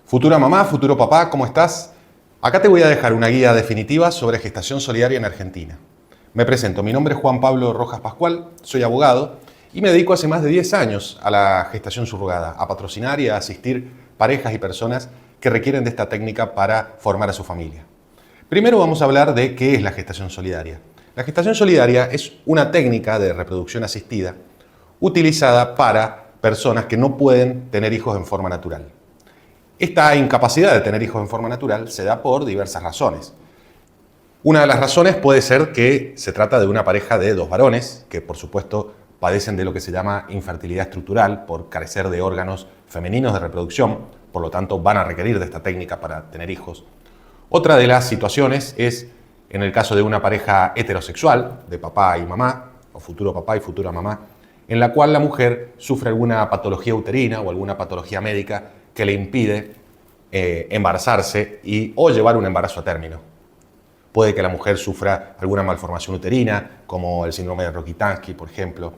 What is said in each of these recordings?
Futura mamá, futuro papá, ¿cómo estás? Acá te voy a dejar una guía definitiva sobre gestación solidaria en Argentina. Me presento, mi nombre es Juan Pablo Rojas Pascual, soy abogado y me dedico hace más de 10 años a la gestación subrogada, a patrocinar y a asistir parejas y personas que requieren de esta técnica para formar a su familia. Primero vamos a hablar de qué es la gestación solidaria. La gestación solidaria es una técnica de reproducción asistida utilizada para personas que no pueden tener hijos en forma natural. Esta incapacidad de tener hijos en forma natural se da por diversas razones. Una de las razones puede ser que se trata de una pareja de dos varones que, por supuesto, padecen de lo que se llama infertilidad estructural por carecer de órganos femeninos de reproducción, por lo tanto van a requerir de esta técnica para tener hijos. Otra de las situaciones es en el caso de una pareja heterosexual, de papá y mamá, o futuro papá y futura mamá, en la cual la mujer sufre alguna patología uterina o alguna patología médica que le impide embarazarse o llevar un embarazo a término. Puede que la mujer sufra alguna malformación uterina, como el síndrome de Rokitansky, por ejemplo.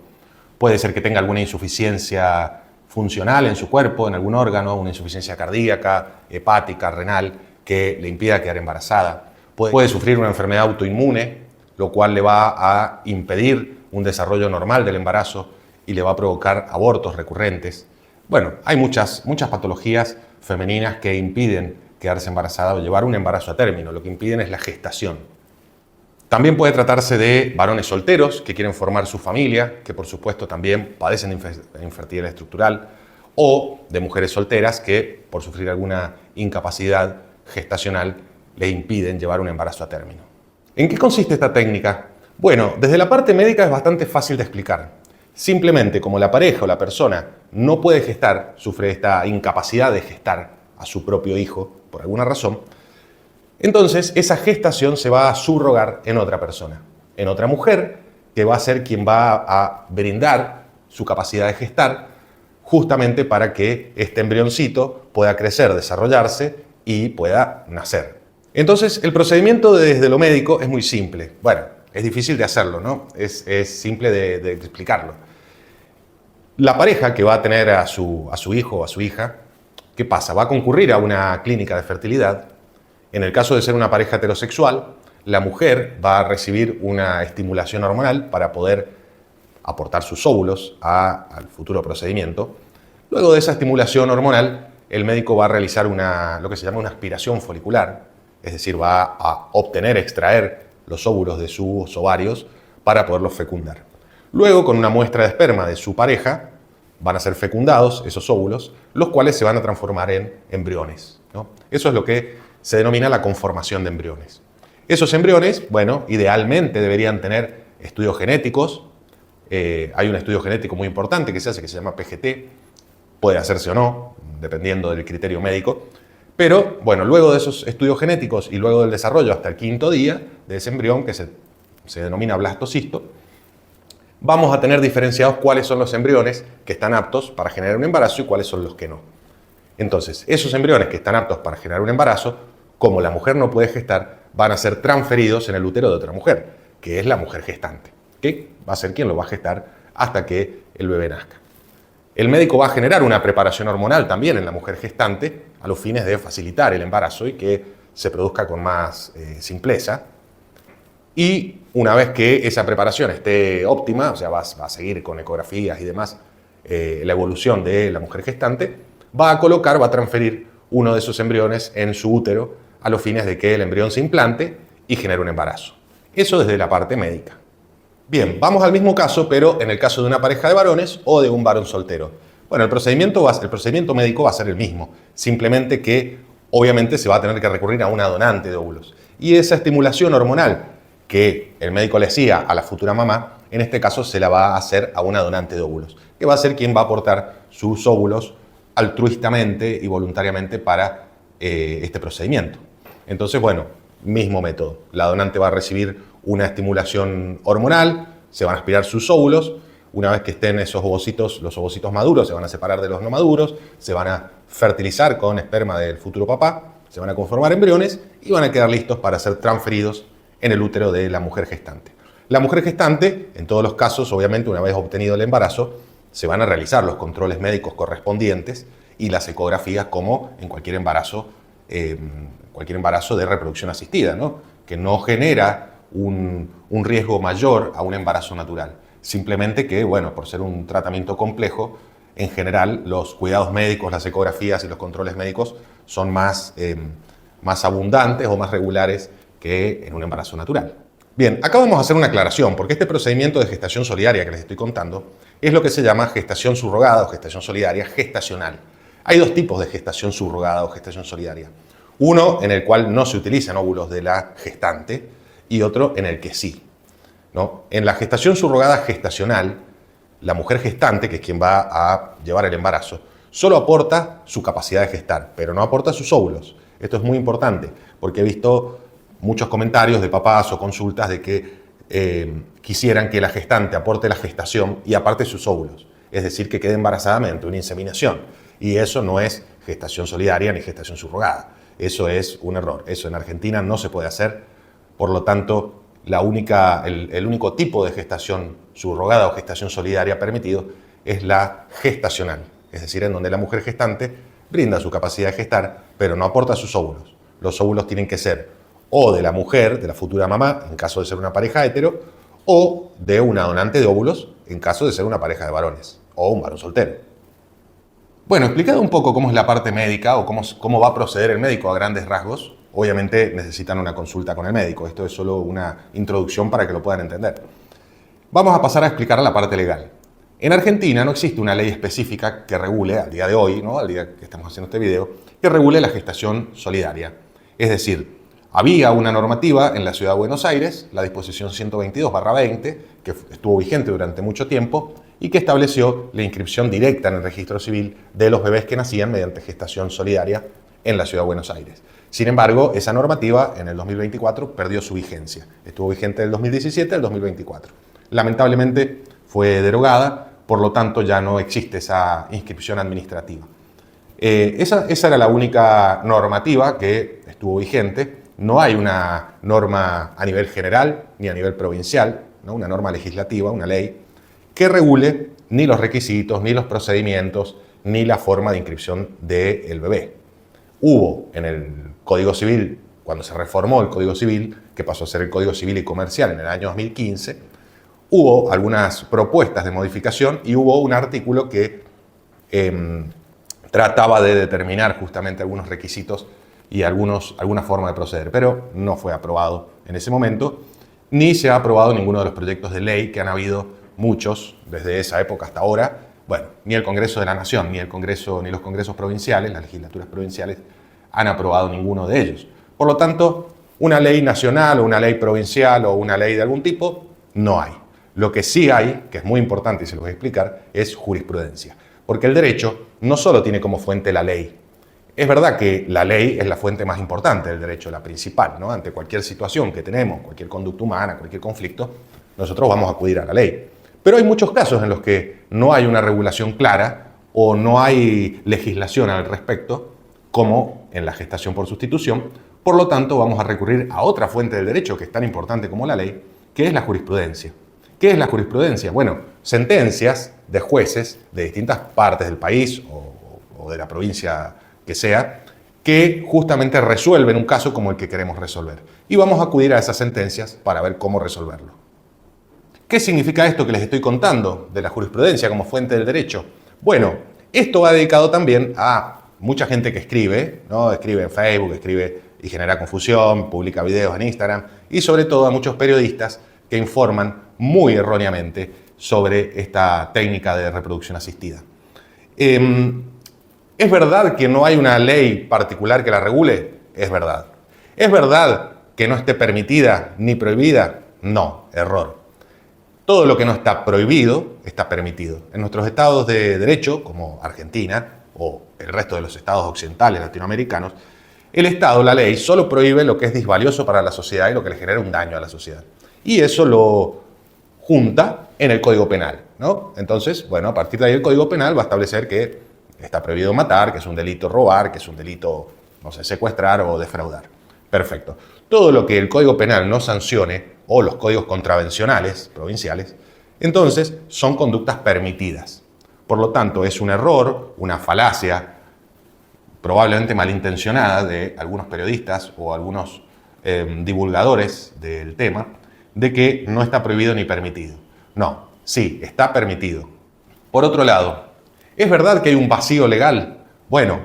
Puede ser que tenga alguna insuficiencia funcional en su cuerpo, en algún órgano, una insuficiencia cardíaca, hepática, renal, que le impida quedar embarazada. Puede sufrir una enfermedad autoinmune, lo cual le va a impedir un desarrollo normal del embarazo y le va a provocar abortos recurrentes. Bueno, hay muchas patologías femeninas que impiden quedarse embarazada o llevar un embarazo a término. Lo que impiden es la gestación. También puede tratarse de varones solteros que quieren formar su familia, que por supuesto también padecen de infertilidad estructural, o de mujeres solteras que por sufrir alguna incapacidad gestacional le impiden llevar un embarazo a término. ¿En qué consiste esta técnica? Bueno, desde la parte médica es bastante fácil de explicar. Simplemente como la pareja o la persona no puede gestar, sufre esta incapacidad de gestar a su propio hijo por alguna razón, entonces esa gestación se va a subrogar en otra persona, en otra mujer que va a ser quien va a brindar su capacidad de gestar justamente para que este embrioncito pueda crecer, desarrollarse y pueda nacer. Entonces el procedimiento desde lo médico es muy simple. Bueno, es difícil de hacerlo, ¿no? Es simple de explicarlo. La pareja que va a tener a su hijo o a su hija, ¿qué pasa? Va a concurrir a una clínica de fertilidad. En el caso de ser una pareja heterosexual, la mujer va a recibir una estimulación hormonal para poder aportar sus óvulos al futuro procedimiento. Luego de esa estimulación hormonal, el médico va a realizar lo que se llama una aspiración folicular, es decir, va a extraer los óvulos de sus ovarios para poderlos fecundar. Luego, con una muestra de esperma de su pareja, van a ser fecundados esos óvulos, los cuales se van a transformar en embriones, ¿no? Eso es lo que se denomina la conformación de embriones. Esos embriones, bueno, idealmente deberían tener estudios genéticos. Hay un estudio genético muy importante que se hace, que se llama PGT. Puede hacerse o no, dependiendo del criterio médico. Pero, bueno, luego de esos estudios genéticos y luego del desarrollo hasta el 5.º día de ese embrión, que se denomina blastocisto, vamos a tener diferenciados cuáles son los embriones que están aptos para generar un embarazo y cuáles son los que no. Entonces, esos embriones que están aptos para generar un embarazo, como la mujer no puede gestar, van a ser transferidos en el útero de otra mujer, que es la mujer gestante, que va a ser quien lo va a gestar hasta que el bebé nazca. El médico va a generar una preparación hormonal también en la mujer gestante a los fines de facilitar el embarazo y que se produzca con más simpleza. Y una vez que esa preparación esté óptima, o sea, va a seguir con ecografías y demás la evolución de la mujer gestante, va a transferir uno de esos embriones en su útero a los fines de que el embrión se implante y genere un embarazo. Eso desde la parte médica. Bien, vamos al mismo caso, pero en el caso de una pareja de varones o de un varón soltero. Bueno, el procedimiento médico va a ser el mismo, simplemente que obviamente se va a tener que recurrir a una donante de óvulos. Y esa estimulación hormonal que el médico le hacía a la futura mamá, en este caso se la va a hacer a una donante de óvulos, que va a ser quien va a aportar sus óvulos altruistamente y voluntariamente para este procedimiento. Entonces, bueno, mismo método. La donante va a recibir una estimulación hormonal, se van a aspirar sus óvulos. Una vez que estén esos ovocitos, los ovocitos maduros se van a separar de los no maduros, se van a fertilizar con esperma del futuro papá, se van a conformar embriones y van a quedar listos para ser transferidos en el útero de la mujer gestante. La mujer gestante, en todos los casos, obviamente, una vez obtenido el embarazo, se van a realizar los controles médicos correspondientes y las ecografías como en cualquier embarazo de reproducción asistida, ¿no? Que no genera un riesgo mayor a un embarazo natural. Simplemente que, bueno, por ser un tratamiento complejo, en general los cuidados médicos, las ecografías y los controles médicos son más abundantes o más regulares que en un embarazo natural. Bien, acá vamos a hacer una aclaración, porque este procedimiento de gestación solidaria que les estoy contando es lo que se llama gestación subrogada o gestación solidaria gestacional. Hay dos tipos de gestación subrogada o gestación solidaria. Uno en el cual no se utilizan óvulos de la gestante y otro en el que sí, ¿no? En la gestación subrogada gestacional, la mujer gestante, que es quien va a llevar el embarazo, solo aporta su capacidad de gestar, pero no aporta sus óvulos. Esto es muy importante, porque he visto muchos comentarios de papás o consultas de que quisieran que la gestante aporte la gestación y aparte sus óvulos. Es decir, que quede embarazada mediante una inseminación. Y eso no es gestación solidaria ni gestación subrogada. Eso es un error. Eso en Argentina no se puede hacer. Por lo tanto, el único tipo de gestación subrogada o gestación solidaria permitido es la gestacional. Es decir, en donde la mujer gestante brinda su capacidad de gestar, pero no aporta sus óvulos. Los óvulos tienen que ser o de la mujer, de la futura mamá, en caso de ser una pareja hetero, o de una donante de óvulos, en caso de ser una pareja de varones, o un varón soltero. Bueno, explicado un poco cómo es la parte médica o cómo va a proceder el médico a grandes rasgos, obviamente necesitan una consulta con el médico. Esto es solo una introducción para que lo puedan entender. Vamos a pasar a explicar la parte legal. En Argentina no existe una ley específica que regule, al día de hoy, ¿no? Al día que estamos haciendo este video, que regule la gestación solidaria. Es decir, había una normativa en la Ciudad de Buenos Aires, la disposición 122/20, que estuvo vigente durante mucho tiempo y que estableció la inscripción directa en el registro civil de los bebés que nacían mediante gestación solidaria en la Ciudad de Buenos Aires. Sin embargo, esa normativa en el 2024 perdió su vigencia. Estuvo vigente del 2017 al 2024. Lamentablemente fue derogada, por lo tanto ya no existe esa inscripción administrativa. Esa era la única normativa que estuvo vigente. No hay una norma a nivel general ni a nivel provincial, ¿no? Una norma legislativa, una ley, que regule ni los requisitos, ni los procedimientos, ni la forma de inscripción del bebé. Hubo en el Código Civil, cuando se reformó el Código Civil, que pasó a ser el Código Civil y Comercial en el año 2015, hubo algunas propuestas de modificación y hubo un artículo que trataba de determinar justamente algunos requisitos y alguna forma de proceder, pero no fue aprobado en ese momento, ni se ha aprobado ninguno de los proyectos de ley, que han habido muchos desde esa época hasta ahora. Bueno, ni el Congreso de la Nación, ni los congresos provinciales, las legislaturas provinciales, han aprobado ninguno de ellos. Por lo tanto, una ley nacional o una ley provincial o una ley de algún tipo, no hay. Lo que sí hay, que es muy importante y se lo voy a explicar, es jurisprudencia. Porque el derecho no solo tiene como fuente la ley. Es verdad que la ley es la fuente más importante del derecho, la principal, ¿no? Ante cualquier situación que tenemos, cualquier conducta humana, cualquier conflicto, nosotros vamos a acudir a la ley. Pero hay muchos casos en los que no hay una regulación clara o no hay legislación al respecto, como en la gestación por sustitución. Por lo tanto, vamos a recurrir a otra fuente del derecho que es tan importante como la ley, que es la jurisprudencia. ¿Qué es la jurisprudencia? Bueno, sentencias de jueces de distintas partes del país o de la provincia que sea, que justamente resuelven un caso como el que queremos resolver. Y vamos a acudir a esas sentencias para ver cómo resolverlo. ¿Qué significa esto que les estoy contando de la jurisprudencia como fuente del derecho? Bueno, esto va dedicado también a mucha gente que escribe, ¿no? Escribe en Facebook, escribe y genera confusión, publica videos en Instagram, y sobre todo a muchos periodistas que informan muy erróneamente sobre esta técnica de reproducción asistida. ¿Es verdad que no hay una ley particular que la regule? Es verdad. ¿Es verdad que no esté permitida ni prohibida? No, error. Todo lo que no está prohibido está permitido. En nuestros estados de derecho, como Argentina o el resto de los estados occidentales latinoamericanos, el Estado, la ley, solo prohíbe lo que es disvalioso para la sociedad y lo que le genera un daño a la sociedad. Y eso lo junta en el Código Penal, ¿no? Entonces, bueno, a partir de ahí el Código Penal va a establecer que está prohibido matar, que es un delito robar, que es un delito, no sé, secuestrar o defraudar. Perfecto. Todo lo que el Código Penal no sancione, o los códigos contravencionales provinciales, entonces son conductas permitidas. Por lo tanto, es un error, una falacia, probablemente malintencionada de algunos periodistas o algunos divulgadores del tema, de que no está prohibido ni permitido. No, sí, está permitido. Por otro lado, ¿es verdad que hay un vacío legal? Bueno,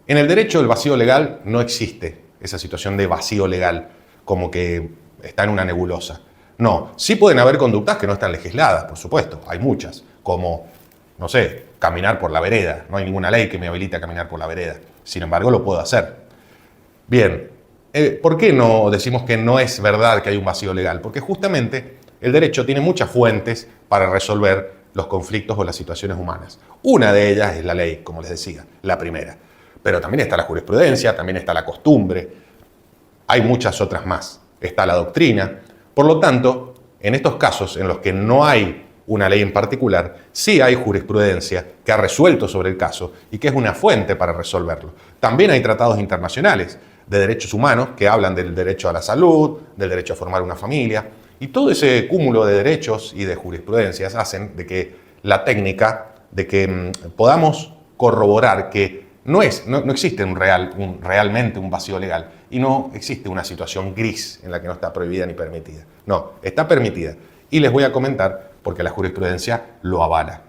en el derecho el vacío legal no existe, esa situación de vacío legal, como que está en una nebulosa. No, sí pueden haber conductas que no están legisladas, por supuesto, hay muchas, como, no sé, caminar por la vereda. No hay ninguna ley que me habilite a caminar por la vereda. Sin embargo, lo puedo hacer. Bien, ¿por qué no decimos que no es verdad que hay un vacío legal? Porque justamente el derecho tiene muchas fuentes para resolver los conflictos o las situaciones humanas. Una de ellas es la ley, como les decía, la primera. Pero también está la jurisprudencia, también está la costumbre. Hay muchas otras más. Está la doctrina. Por lo tanto, en estos casos en los que no hay una ley en particular, sí hay jurisprudencia que ha resuelto sobre el caso y que es una fuente para resolverlo. También hay tratados internacionales de derechos humanos que hablan del derecho a la salud, del derecho a formar una familia, y todo ese cúmulo de derechos y de jurisprudencias hacen de que la técnica, de que podamos corroborar que no existe realmente un vacío legal y no existe una situación gris en la que no está prohibida ni permitida. No, está permitida. Y les voy a comentar porque la jurisprudencia lo avala.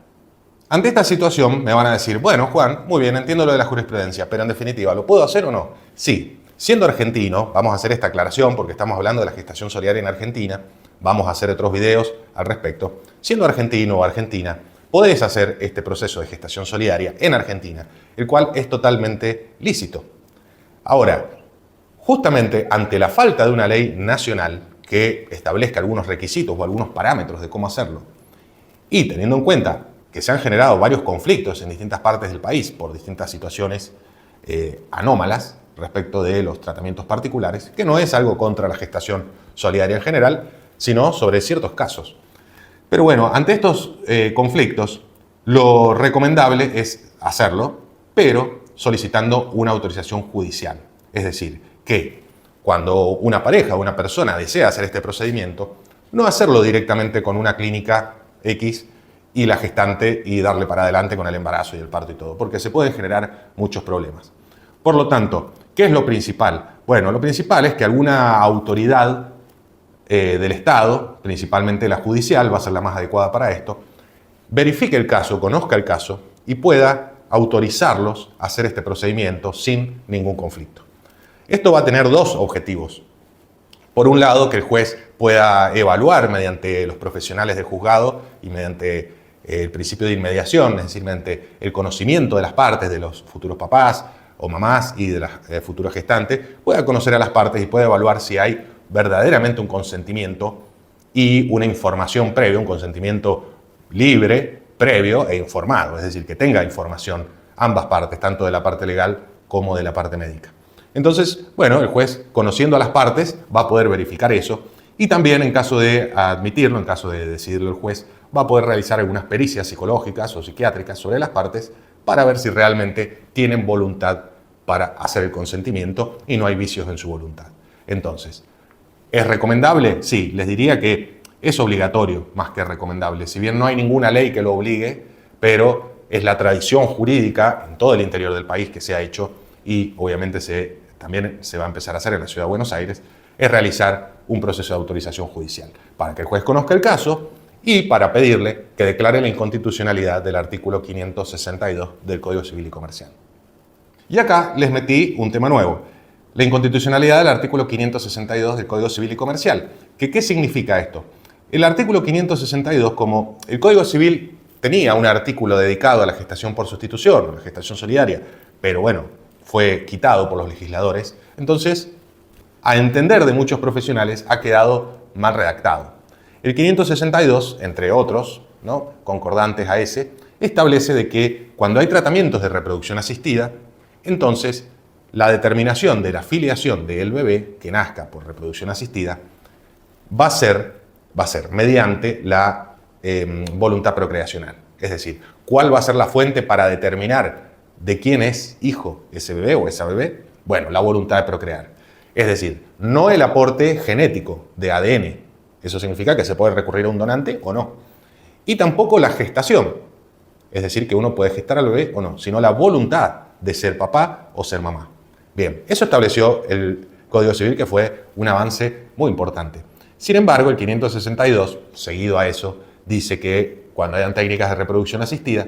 Ante esta situación me van a decir, bueno, Juan, muy bien, entiendo lo de la jurisprudencia, pero en definitiva, ¿lo puedo hacer o no? Sí. Siendo argentino, vamos a hacer esta aclaración porque estamos hablando de la gestación solidaria en Argentina, vamos a hacer otros videos al respecto. Siendo argentino o argentina, podés hacer este proceso de gestación solidaria en Argentina, el cual es totalmente lícito. Ahora, justamente ante la falta de una ley nacional que establezca algunos requisitos o algunos parámetros de cómo hacerlo, y teniendo en cuenta que se han generado varios conflictos en distintas partes del país por distintas situaciones anómalas respecto de los tratamientos particulares, que no es algo contra la gestación solidaria en general, sino sobre ciertos casos. Pero bueno, ante estos conflictos, lo recomendable es hacerlo, pero solicitando una autorización judicial. Es decir, que cuando una pareja o una persona desea hacer este procedimiento, no hacerlo directamente con una clínica X y la gestante y darle para adelante con el embarazo y el parto y todo, porque se pueden generar muchos problemas. Por lo tanto, ¿qué es lo principal? Bueno, lo principal es que alguna autoridad del Estado, principalmente la judicial, va a ser la más adecuada para esto, verifique el caso, conozca el caso y pueda autorizarlos a hacer este procedimiento sin ningún conflicto. Esto va a tener dos objetivos. Por un lado, que el juez pueda evaluar mediante los profesionales del juzgado y mediante el principio de inmediación, es decir, mediante el conocimiento de las partes, de los futuros papás o mamás y de las futuras gestantes, pueda conocer a las partes y pueda evaluar si hay verdaderamente un consentimiento y una información previa, un consentimiento libre, previo e informado, es decir, que tenga información ambas partes, tanto de la parte legal como de la parte médica. Entonces, bueno, el juez, conociendo a las partes, va a poder verificar eso y también, en caso de admitirlo, en caso de decidirlo el juez, va a poder realizar algunas pericias psicológicas o psiquiátricas sobre las partes para ver si realmente tienen voluntad para hacer el consentimiento y no hay vicios en su voluntad. Entonces, ¿es recomendable? Sí, les diría que es obligatorio más que recomendable. Si bien no hay ninguna ley que lo obligue, pero es la tradición jurídica en todo el interior del país que se ha hecho y obviamente también se va a empezar a hacer en la Ciudad de Buenos Aires, es realizar un proceso de autorización judicial para que el juez conozca el caso y para pedirle que declare la inconstitucionalidad del artículo 562 del Código Civil y Comercial. Y acá les metí un tema nuevo, la inconstitucionalidad del artículo 562 del Código Civil y Comercial. ¿Qué significa esto? El artículo 562, como el Código Civil tenía un artículo dedicado a la gestación por sustitución, a la gestación solidaria, pero bueno, fue quitado por los legisladores, entonces, a entender de muchos profesionales, ha quedado mal redactado. El 562, entre otros, ¿no?, concordantes a ese, establece de que cuando hay tratamientos de reproducción asistida, entonces la determinación de la filiación del bebé que nazca por reproducción asistida va a ser mediante la voluntad procreacional. Es decir, ¿cuál va a ser la fuente para determinar de quién es hijo ese bebé o esa bebé? Bueno, la voluntad de procrear. Es decir, no el aporte genético de ADN. Eso significa que se puede recurrir a un donante o no. Y tampoco la gestación. Es decir, que uno puede gestar al bebé o no, sino la voluntad de ser papá o ser mamá. Bien, eso estableció el Código Civil, que fue un avance muy importante. Sin embargo, el 562, seguido a eso, dice que cuando hayan técnicas de reproducción asistida,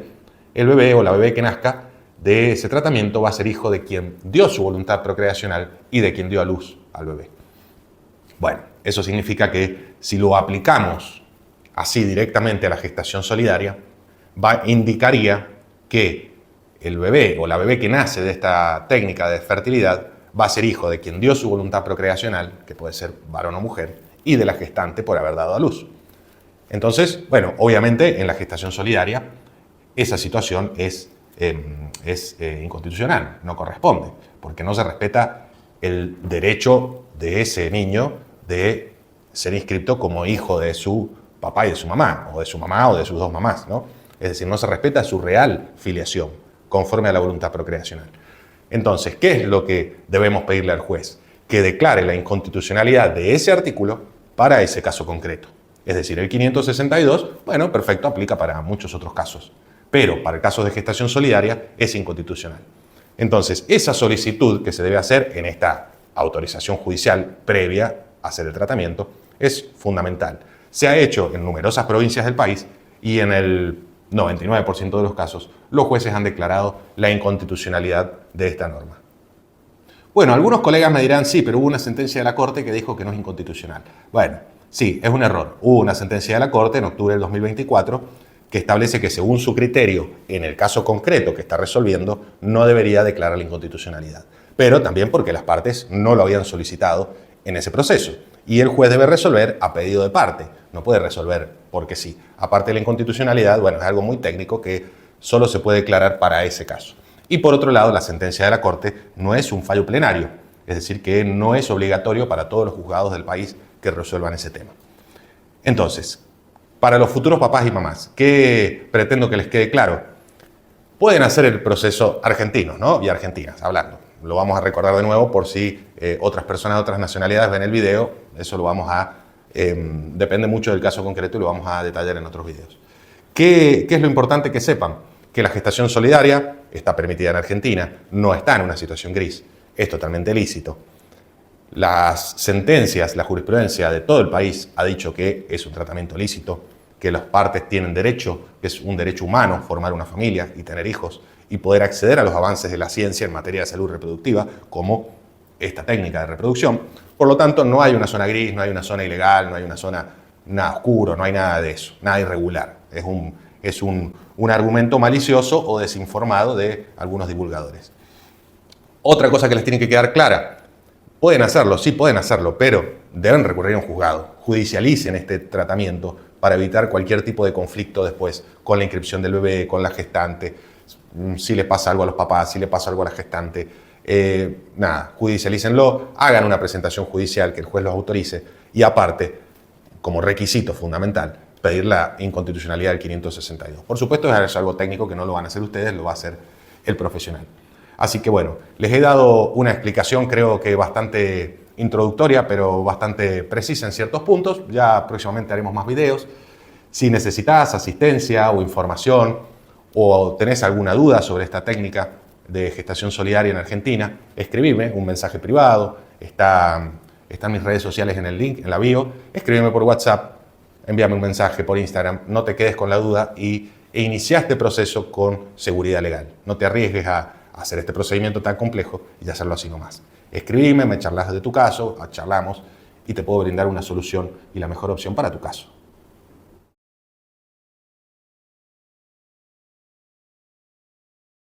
el bebé o la bebé que nazca de ese tratamiento va a ser hijo de quien dio su voluntad procreacional y de quien dio a luz al bebé. Bueno, eso significa que si lo aplicamos así directamente a la gestación solidaria, indicaría que el bebé o la bebé que nace de esta técnica de fertilidad va a ser hijo de quien dio su voluntad procreacional, que puede ser varón o mujer, y de la gestante por haber dado a luz. Entonces, bueno, obviamente en la gestación solidaria esa situación es inconstitucional, no corresponde, porque no se respeta el derecho de ese niño de ser inscrito como hijo de su papá y de su mamá, o de su mamá o de sus dos mamás, ¿no? Es decir, no se respeta su real filiación, conforme a la voluntad procreacional. Entonces, ¿qué es lo que debemos pedirle al juez? Que declare la inconstitucionalidad de ese artículo para ese caso concreto. Es decir, el 562, bueno, perfecto, aplica para muchos otros casos, pero para el caso de gestación solidaria es inconstitucional. Entonces, esa solicitud que se debe hacer en esta autorización judicial previa a hacer el tratamiento es fundamental. Se ha hecho en numerosas provincias del país y en el 99% de los casos los jueces han declarado la inconstitucionalidad de esta norma. Bueno, algunos colegas me dirán, sí, pero hubo una sentencia de la Corte que dijo que no es inconstitucional. Bueno, sí, es un error. Hubo una sentencia de la Corte en octubre del 2024 que establece que según su criterio, en el caso concreto que está resolviendo, no debería declarar la inconstitucionalidad. Pero también porque las partes no lo habían solicitado en ese proceso. Y el juez debe resolver a pedido de parte. No puede resolver porque sí. Aparte de la inconstitucionalidad, bueno, es algo muy técnico que solo se puede declarar para ese caso. Y por otro lado, la sentencia de la Corte no es un fallo plenario. Es decir, que no es obligatorio para todos los juzgados del país que resuelvan ese tema. Entonces, para los futuros papás y mamás, ¿qué pretendo que les quede claro? Pueden hacer el proceso argentinos, ¿no? Y argentinas, hablando. Lo vamos a recordar de nuevo por si otras personas de otras nacionalidades ven el video. Eso lo vamos a... depende mucho del caso concreto y lo vamos a detallar en otros videos. ¿Qué es lo importante que sepan? Que la gestación solidaria está permitida en Argentina, no está en una situación gris, es totalmente lícito. Las sentencias, la jurisprudencia de todo el país ha dicho que es un tratamiento lícito, que las partes tienen derecho, que es un derecho humano formar una familia y tener hijos y poder acceder a los avances de la ciencia en materia de salud reproductiva, como esta técnica de reproducción. Por lo tanto, no hay una zona gris, no hay una zona ilegal, no hay una zona nada oscuro, no hay nada de eso, nada irregular. Es un argumento malicioso o desinformado de algunos divulgadores. Otra cosa que les tiene que quedar clara, pueden hacerlo, sí pueden hacerlo, pero deben recurrir a un juzgado. Judicialicen este tratamiento para evitar cualquier tipo de conflicto después con la inscripción del bebé, con la gestante, si le pasa algo a los papás, si le pasa algo a la gestante. Judicialícenlo, hagan una presentación judicial que el juez los autorice y aparte, como requisito fundamental, pedir la inconstitucionalidad del 562. Por supuesto, es algo técnico que no lo van a hacer ustedes, lo va a hacer el profesional. Así que bueno, les he dado una explicación creo que bastante introductoria, pero bastante precisa en ciertos puntos. Ya próximamente haremos más videos. Si necesitas asistencia o información o tenés alguna duda sobre esta técnica de gestación solidaria en Argentina, escribime un mensaje privado. Están mis redes sociales en el link, en la bio. Escríbeme por WhatsApp, envíame un mensaje por Instagram. No te quedes con la duda e inicia este proceso con seguridad legal. No te arriesgues a hacer este procedimiento tan complejo y hacerlo así nomás. Escribime, me charlas de tu caso, charlamos y te puedo brindar una solución y la mejor opción para tu caso.